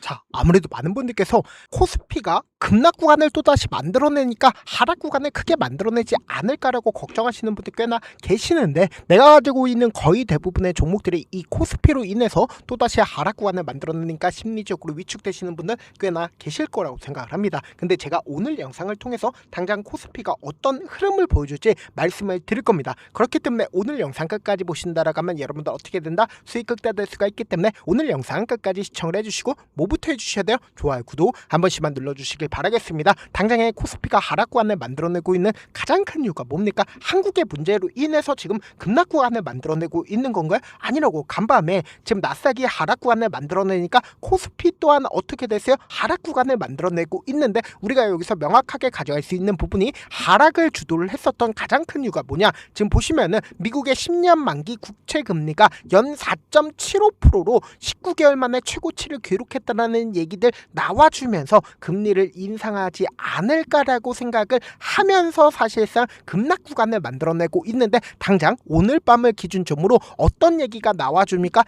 자, 아무래도 많은 분들께서 코스피가 급락 구간을 또다시 만들어내니까 하락 구간을 크게 만들어내지 않을까라고 걱정하시는 분들 꽤나 계시는데, 내가 가지고 있는 거의 대부분의 종목들이 이 코스피로 인해서 또다시 하락 구간을 만들어내니까 심리적으로 위축되시는 분들 꽤나 계실 거라고 생각을 합니다. 근데 제가 오늘 영상을 통해서 당장 코스피가 어떤 흐름을 보여줄지 말씀을 드릴 겁니다. 그렇기 때문에 오늘 영상 끝까지 보신다라고 하면 여러분들 어떻게 된다? 수익 극대화될 수가 있기 때문에 오늘 영상 끝까지 시청을 해주시고 뭐부터 해주셔야 돼요? 좋아요, 구독 한 번씩만 눌러주시길 바라겠습니다. 당장에 코스피가 하락 구간을 만들어내고 있는 가장 큰 이유가 뭡니까? 한국의 문제로 인해서 지금 급락 구간을 만들어내고 있는 건가요? 아니라고. 간밤에 지금 나스닥이 하락 구간을 만들어내니까 코스피 또한 어떻게 됐어요? 하락 구간을 만들어내고 있는데, 우리가 여기서 명확하게 가져갈 수 있는 부분이 하락을 주도를 했었던 가장 큰 이유가 뭐냐? 지금 보시면은 미국의 10년 만기 국채 금리가 연 4.75%로 19개월 만에 최고치를 기록했다는 얘기들 나와주면서 금리를 인상하지 않을까라고 생각을 하면서 사실상 급락 구간을 만들어내고 있는데, 당장 오늘 밤을 기준점으로 어떤 얘기가 나와줍니까?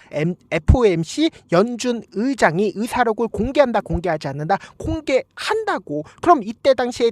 FOMC 연준 의장이 의사록을 공개한다, 공개하지 않는다, 공개한다고. 그럼 이때 당시에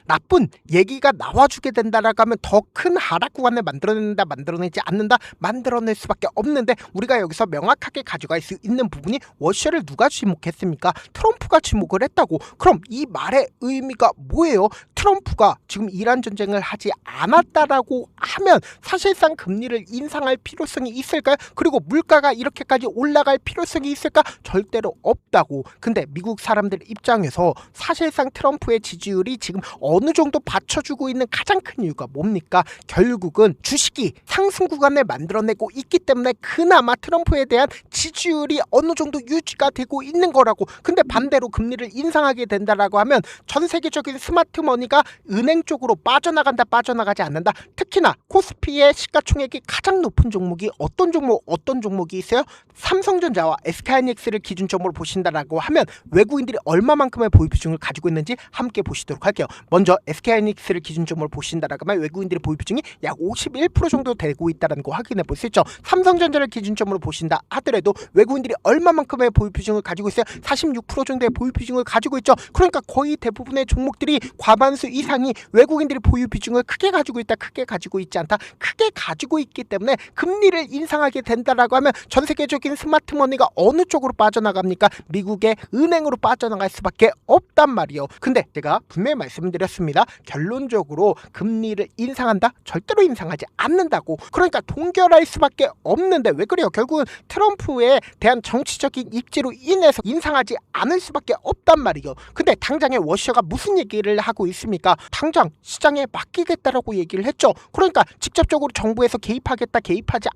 나쁜 얘기가 나와주게 된다라고 하면 더 큰 하락 구간을 만들어낸다, 만들어내지 않는다, 만들어낼 수밖에 없는데, 우리가 여기서 명확하게 가져갈 수 있는 부분이 워셔를 누가 지목했습니까? 트럼프가 지목을 했다고. 그럼 이 말의 의미가 뭐예요? 트럼프가 지금 이란 전쟁을 하지 않았다라고 하면 사실상 금리를 인상할 필요성이 있을까요? 그리고 물가가 이렇게까지 올라갈 필요성이 있을까? 절대로 없다고. 근데 미국 사람들 입장에서 사실상 트럼프의 지지율이 지금 어느 정도 받쳐주고 있는 가장 큰 이유가 뭡니까? 결국은 주식이 상승 구간을 만들어내고 있기 때문에 그나마 트럼프에 대한 지지율이 어느 정도 유지가 되고 있는 거라고. 근데 반대로 금리를 인상하게 된다라고 하면 전 세계적인 스마트 머니가 은행 쪽으로 빠져나간다, 빠져나가지 않는다. 특히나 코스피의 시가총액이 가장 높은 종목이 어떤 종목이 있어요? 삼성전자와 SK하이닉스를 기준점으로 보신다라고 하면 외국인들이 얼마만큼의 보유 비중을 가지고 있는지 함께 보시도록 할게요. 먼저 SK하이닉스를 기준점으로 보신다라고 하면 외국인들의 보유 비중이 약 51% 정도 되고 있다는 거 확인해 볼 수 있죠. 삼성전자를 기준점으로 보신다 하더라도 외국인들이 얼마만큼의 보유 비중을 가지고 있어요? 46% 정도의 보유 비중을 가지고 있죠. 그러니까 거의 대부분의 종목들이 과반수 이상이 외국인들이 보유 비중을 크게 가지고 있다, 크게 가지고 있지 않다, 크게 가지고 있기 때문에 금리를 인상하게 된다라고 하면 전 세계적인 스마트 머니가 어느 쪽으로 빠져나갑니까? 미국의 은행으로 빠져나갈 수밖에 없단 말이에요. 근데 제가 분명히 말씀드렸습니다. 결론적으로 금리를 인상한다? 절대로 인상하지 않는다고. 그러니까 동결할 수밖에 없는데 왜 그래요? 결국은 트럼프에 대한 정치적인 입지로 인해서 인상하지 않을 수밖에 없단 말이에요. 근데 당장에 워셔가 무슨 얘기를 하고 있습니까? 당장 시장에 맡기겠다라고 얘기를 했죠. 그러니까 직접적으로 정부에서 개입하겠다, 개입하지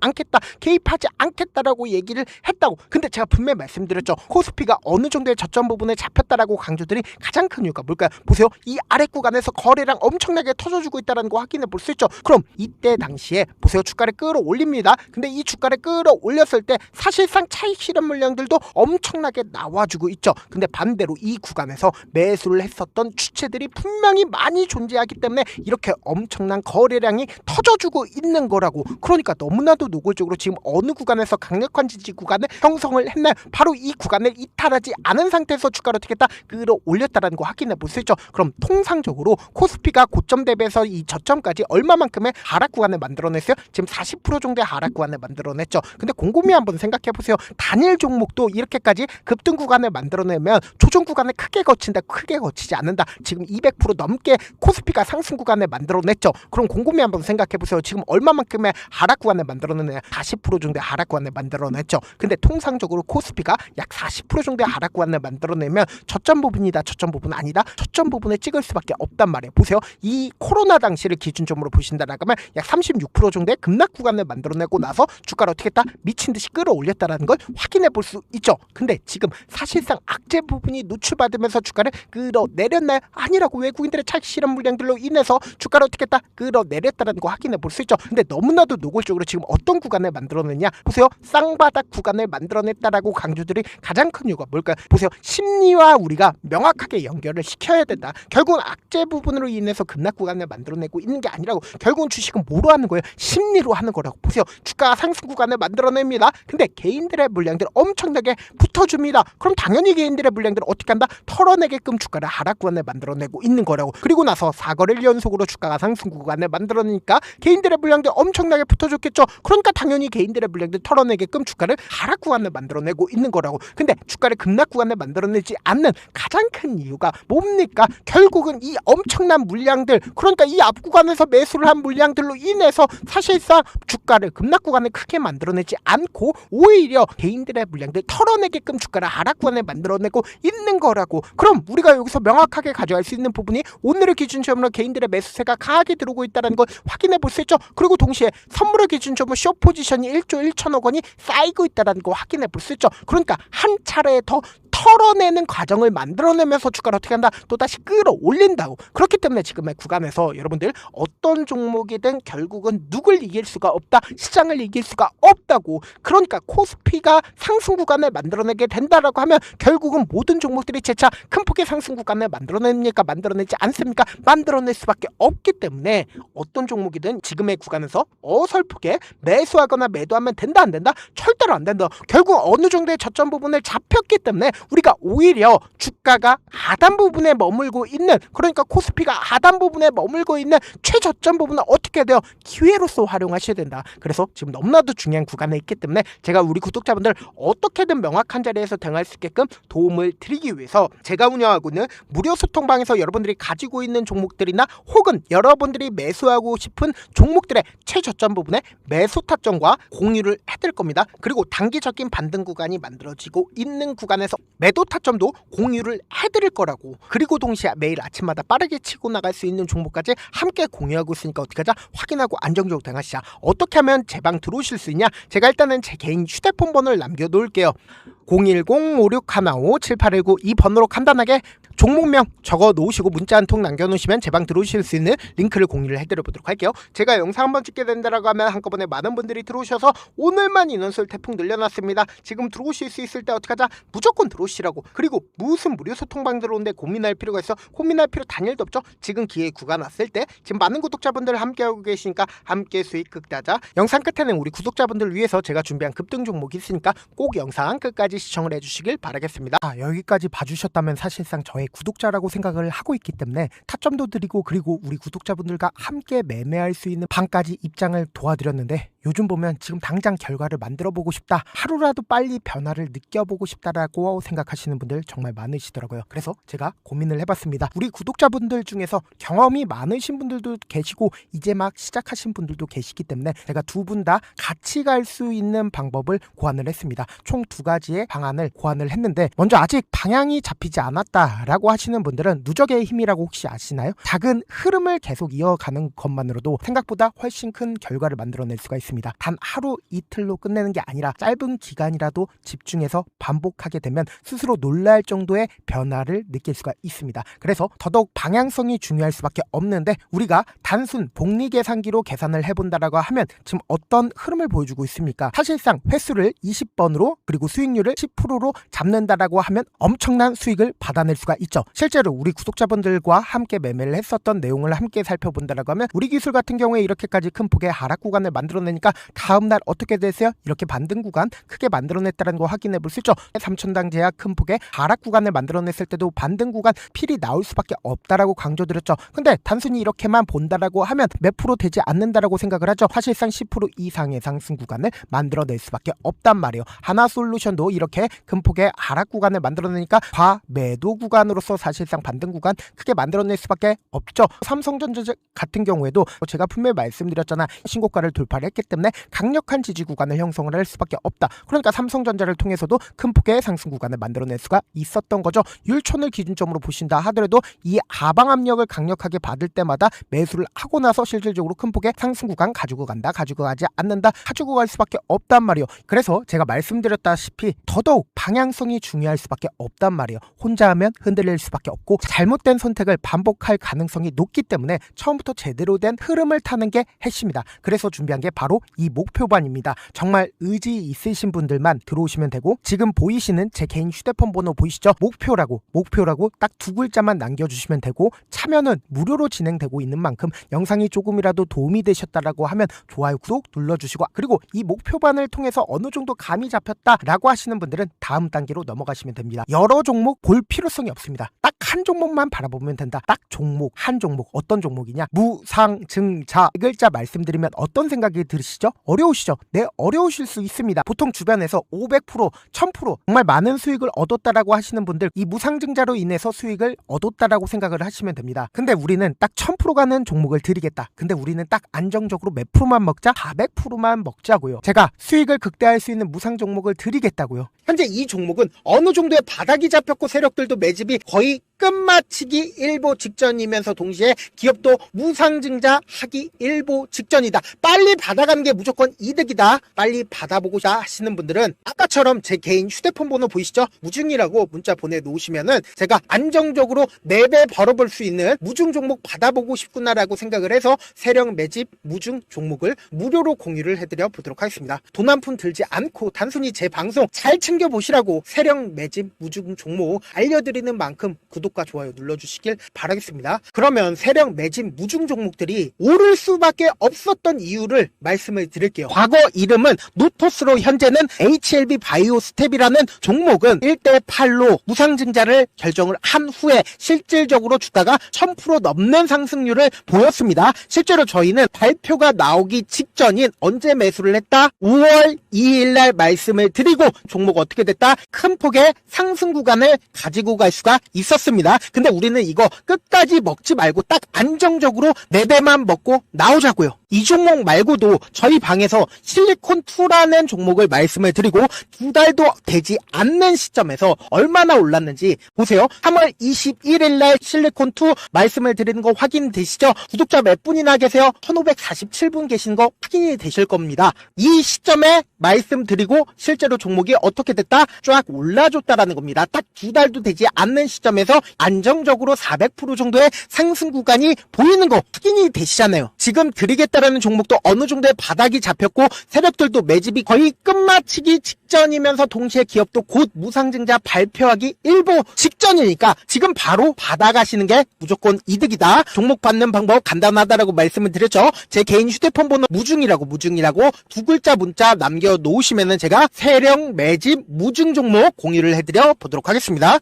않겠다라고 얘기를 했다고. 근데 제가 분명히 말씀드렸죠. 코스피가 어느 정도의 저점 부분에 잡혔다라고 강조들이 가장 큰 이유가 뭘까요? 보세요. 이 아래 구간에서 거래량 엄청나게 터져주고 있다는 거 확인해 볼 수 있죠. 그럼 이때 당시에 보세요. 주가를 끌어올립니다. 근데 이 주가를 끌어올렸을 때 사실상 차익 실현 물량들도 엄청나게 나와주고 있죠. 근데 반대로 이 구간에서 매수를 했었던 주체들이 분명히 많이 존재하기 때문에 이렇게 엄청난 거래량이 터져주고 있는 거라고. 그러니까 너무나도 노골적으로 지금 어느 구간에서 강력한 지지 구간을 형성을 했나요? 바로 이 구간을 이탈하지 않은 상태에서 주가를 어떻게 했다? 끌어올렸다는 거 확인해 볼 수 있죠. 그럼 통상적으로 코스피가 고점 대비해서 이 저점까지 얼마만큼의 하락 구간을 만들어냈어요? 지금 40% 정도의 하락 구간을 만들어냈죠. 근데 곰곰이 한번 생각해 보세요. 단일 종목도 이렇게까지 급등 구간을 만들어내면 조정 구간을 크게 거친다, 크게 거치지 않는다. 지금 200% 넘게 코스피가 상승 구간을 만들어냈죠. 그럼 곰곰이 한번 생각해 보세요. 지금 얼마만큼의 하락 구간을 만들어내냐? 40% 정도의 하락 구간을 만들어냈죠. 근데 통상적으로 코스피가 약 40% 정도의 하락 구간을 만들어내면 저점 부분이다, 저점 부분 아니다, 저점 부분에 찍을 수밖에 없단 말이에요. 보세요. 이 코로나 당시를 기준점으로 보신다라고 하면 약 36% 정도의 급락 구간을 만들어내고 나서 주가를 어떻게 했다? 미친 듯이 끌어올렸다라는 걸 확인해 볼 수 있죠. 근데 지금 사실상 악재 부분이 노출받으면서 주가를 끌어내렸나요? 아니라고. 외국인들의 주가를 차기 싫은 물량들로 인해서 주가를 어떻게 했다? 끌어내렸다는 거 확인해 볼 수 있죠. 근데 너무나도 노골적으로 지금 어떤 구간을 만들어냈냐? 보세요. 쌍바닥 구간을 만들어냈다라고 강조들이 가장 큰 이유가 뭘까요? 보세요. 심리와 우리가 명확하게 연결을 시켜야 된다. 결국은 악재 부분으로 인해서 급락 구간을 만들어내고 있는 게 아니라고. 결국은 주식은 뭐로 하는 거예요? 심리로 하는 거라고. 보세요. 주가가 상승 구간을 만들어냅니다. 근데 개인들의 물량들 엄청나게 붙어줍니다. 그럼 당연히 개인들의 물량들을 어떻게 한다? 털어내게끔 주가를 하락 구간을 만들어내고 있는 거라고. 그리고 나서 4거래일 연속으로 주가가 상승 구간을 만들어내니까 개인들의 물량들 엄청나게 붙어줬겠죠. 그러니까 당연히 개인들의 물량들 털어내게끔 주가를 하락 구간을 만들어내고 있는 거라고. 근데 주가를 급락 구간을 만들어내지 않는 가장 큰 이유가 뭡니까? 결국은 이 엄청난 물량들, 그러니까 이 앞 구간에서 매수를 한 물량들로 인해서 사실상 주가를 급락 구간을 크게 만들어내지 않고 오히려 개인들의 물량들 털어내게끔 주가를 하락 구간을 만들어내고 있는 거라고. 그럼 우리가 여기서 명확하게 가져갈 수 있는 부분이 오늘의 기준점으로 개인들의 매수세가 강하게 들어오고 있다는 걸 확인해 볼 수 있죠. 그리고 동시에 선물의 기준점으로 숏 포지션이 1조 1천억 원이 쌓이고 있다는 거 확인해 볼 수 있죠. 그러니까 한 차례 더 털어내는 과정을 만들어내면서 주가를 어떻게 한다? 또다시 끌어올린다고. 그렇기 때문에 지금의 구간에서 여러분들 어떤 종목이든 결국은 누굴 이길 수가 없다. 시장을 이길 수가 없다고. 그러니까 코스피가 상승 구간을 만들어내게 된다라고 하면 결국은 모든 종목들이 재차 큰 폭의 상승 구간을 만들어냅니까? 만들어내지 않습니까? 만들어낼 수밖에 없기 때문에 어떤 종목이든 지금의 구간에서 어설프게 매수하거나 매도하면 된다 안 된다? 절대로 안 된다. 결국 어느 정도의 저점 부분을 잡혔기 때문에 우리가 오히려 주가가 하단 부분에 머물고 있는, 그러니까 코스피가 하단 부분에 머물고 있는 최저점 부분을 어떻게 해야 돼요? 기회로서 활용하셔야 된다. 그래서 지금 너무나도 중요한 구간에 있기 때문에 제가 우리 구독자분들 어떻게든 명확한 자리에서 대응할 수 있게끔 도움을 드리기 위해서 제가 운영하고 있는 무료 소통방에서 여러분들이 가지고 있는 종목들이나 혹은 여러분들이 매수하고 싶은 종목들의 최저점 부분에 매수 타점과 공유를 해드릴 겁니다. 그리고 단기적인 반등 구간이 만들어지고 있는 구간에서 매도 타점도 공유를 해드릴 거라고. 그리고 동시에 매일 아침마다 빠르게 치고 나갈 수 있는 종목까지 함께 공유하고 있으니까 어떻게 하자? 확인하고 안정적으로 대응하시자. 어떻게 하면 제 방 들어오실 수 있냐? 제가 일단은 제 개인 휴대폰 번호를 남겨놓을게요. 010-5615-7819 이 번호로 간단하게 종목명 적어 놓으시고 문자 한 통 남겨놓으시면 제 방 들어오실 수 있는 링크를 공유를 해드려 보도록 할게요. 제가 영상 한번 찍게 된다라고 하면 한꺼번에 많은 분들이 들어오셔서 오늘만 인원수를 태풍 늘려놨습니다. 지금 들어오실 수 있을 때 어떻게 하자? 무조건 들어오시라고. 그리고 무슨 무료 소통방 들어오는데 고민할 필요가 있어? 고민할 필요 단일도 없죠. 지금 기회 구간 왔을 때 지금 많은 구독자분들 함께하고 계시니까 함께 수익 극대하자. 영상 끝에는 우리 구독자분들 위해서 제가 준비한 급등 종목이 있으니까 꼭 영상 끝까지 시청을 해주시길 바라겠습니다. 여기까지 봐주셨다면 사실상 저의 구독자라고 생각을 하고 있기 때문에 타점도 드리고 그리고 우리 구독자분들과 함께 매매할 수 있는 방까지 입장을 도와드렸는데 요즘 보면 지금 당장 결과를 만들어 보고 싶다, 하루라도 빨리 변화를 느껴보고 싶다라고 생각하시는 분들 정말 많으시더라고요. 그래서 제가 고민을 해봤습니다. 우리 구독자분들 중에서 경험이 많으신 분들도 계시고 이제 막 시작하신 분들도 계시기 때문에 제가 두 분 다 같이 갈 수 있는 방법을 고안을 했습니다. 총 2가지의 방안을 고안을 했는데, 먼저 아직 방향이 잡히지 않았다라고 하시는 분들은 누적의 힘이라고 혹시 아시나요? 작은 흐름을 계속 이어가는 것만으로도 생각보다 훨씬 큰 결과를 만들어낼 수가 있습니다. 단 하루 이틀로 끝내는 게 아니라 짧은 기간이라도 집중해서 반복하게 되면 스스로 놀랄 정도의 변화를 느낄 수가 있습니다. 그래서 더더욱 방향성이 중요할 수밖에 없는데, 우리가 단순 복리계산기로 계산을 해본다라고 하면 지금 어떤 흐름을 보여주고 있습니까? 사실상 횟수를 20번으로 그리고 수익률을 10%로 잡는다라고 하면 엄청난 수익을 받아낼 수가 있죠. 실제로 우리 구독자분들과 함께 매매를 했었던 내용을 함께 살펴본다라고 하면 우리 기술 같은 경우에 이렇게까지 큰 폭의 하락 구간을 만들어내니까 다음날 어떻게 됐어요? 이렇게 반등 구간 크게 만들어냈다는 거 확인해 볼 수 있죠. 3천당 제약 큰 폭의 하락 구간을 만들어냈을 때도 반등 구간 필이 나올 수밖에 없다라고 강조드렸죠. 근데 단순히 이렇게만 본다라고 하면 몇 프로 되지 않는다라고 생각을 하죠. 사실상 10% 이상의 상승 구간을 만들어낼 수밖에 없단 말이에요. 하나솔루션도 이렇게 큰 폭의 하락 구간을 만들어내니까 과매도 구간으로서 사실상 반등 구간 크게 만들어낼 수밖에 없죠. 삼성전자 같은 경우에도 제가 분명히 말씀드렸잖아. 신고가를 돌파를 했기 때문에 때문에 강력한 지지 구간을 형성을 할 수밖에 없다. 그러니까 삼성전자를 통해서도 큰 폭의 상승 구간을 만들어낼 수가 있었던 거죠. 율촌을 기준점으로 보신다 하더라도 이 하방 압력을 강력하게 받을 때마다 매수를 하고 나서 실질적으로 큰 폭의 상승 구간 가지고 간다, 가지고 가지 않는다, 가지고 갈 수밖에 없단 말이에요. 그래서 제가 말씀드렸다시피 더더욱 방향성이 중요할 수밖에 없단 말이에요. 혼자 하면 흔들릴 수밖에 없고 잘못된 선택을 반복할 가능성이 높기 때문에 처음부터 제대로 된 흐름을 타는 게 핵심이다. 그래서 준비한 게 바로 이 목표반입니다. 정말 의지 있으신 분들만 들어오시면 되고, 지금 보이시는 제 개인 휴대폰 번호 보이시죠? 목표라고 딱 두 글자만 남겨주시면 되고, 참여는 무료로 진행되고 있는 만큼 영상이 조금이라도 도움이 되셨다라고 하면 좋아요, 구독 눌러주시고, 그리고 이 목표반을 통해서 어느 정도 감이 잡혔다라고 하시는 분들은 다음 단계로 넘어가시면 됩니다. 여러 종목 볼 필요성이 없습니다. 딱 한 종목만 바라보면 된다. 딱 종목, 한 종목. 어떤 종목이냐? 무상증자. 이 글자 말씀드리면 어떤 생각이 들으시죠? 어려우시죠? 네, 어려우실 수 있습니다. 보통 주변에서 500%, 1000% 정말 많은 수익을 얻었다라고 하시는 분들, 이 무상증자로 인해서 수익을 얻었다라고 생각을 하시면 됩니다. 근데 우리는 딱 1000% 가는 종목을 드리겠다. 근데 우리는 딱 안정적으로 몇 프로만 먹자? 400%만 먹자고요. 제가 수익을 극대화할 수 있는 무상 종목을 드리겠다고요. 현재 이 종목은 어느 정도의 바닥이 잡혔고 세력들도 매집이 거의 끝마치기 일보 직전이면서 동시에 기업도 무상증자 하기 일보 직전이다. 빨리 받아가는 게 무조건 이득이다. 빨리 받아보고자 하시는 분들은 아까처럼 제 개인 휴대폰 번호 보이시죠? 무중이라고 문자 보내놓으시면은 제가 안정적으로 4배 벌어볼 수 있는 무중 종목 받아보고 싶구나라고 생각을 해서 세력 매집 무중 종목을 무료로 공유를 해드려 보도록 하겠습니다. 돈 한 푼 들지 않고 단순히 제 방송 잘 챙겨보시라고 세력 매집 무중 종목 알려드리는 만큼 구독과 좋아요 눌러주시길 바라겠습니다. 그러면 세력 매집 무중 종목들이 오를 수밖에 없었던 이유를 말씀을 드릴게요. 과거 이름은 노토스로 현재는 HLB 바이오스텝이라는 종목은 1대8로 무상증자를 결정을 한 후에 실질적으로 주가가 1000% 넘는 상승률을 보였습니다. 실제로 저희는 발표가 나오기 직전인 언제 매수를 했다? 5월 2일날 말씀을 드리고 종목 어떻게 됐다? 큰 폭의 상승 구간을 가지고 갈 수가 있었습니다. 근데 우리는 이거 끝까지 먹지 말고 딱 안정적으로 4배만 먹고 나오자고요. 이 종목 말고도 저희 방에서 실리콘2라는 종목을 말씀을 드리고 2달도 되지 않는 시점에서 얼마나 올랐는지 보세요. 3월 21일 날 실리콘2 말씀을 드리는 거 확인되시죠? 구독자 몇 분이나 계세요? 1547분 계신 거 확인이 되실 겁니다. 이 시점에 말씀드리고 실제로 종목이 어떻게 됐다? 쫙 올라줬다라는 겁니다. 딱 2달도 되지 않는 시점에서 안정적으로 400% 정도의 상승 구간이 보이는 거 확인이 되시잖아요. 지금 드리겠다라는 종목도 어느 정도의 바닥이 잡혔고 세력들도 매집이 거의 끝마치기 직전이면서 동시에 기업도 곧 무상증자 발표하기 일보 직전이니까 지금 바로 받아가시는 게 무조건 이득이다. 종목 받는 방법 간단하다라고 말씀을 드렸죠. 제 개인 휴대폰 번호 무중이라고 두 글자 문자 남겨놓으시면은 제가 세력 매집 무중 종목 공유를 해드려 보도록 하겠습니다.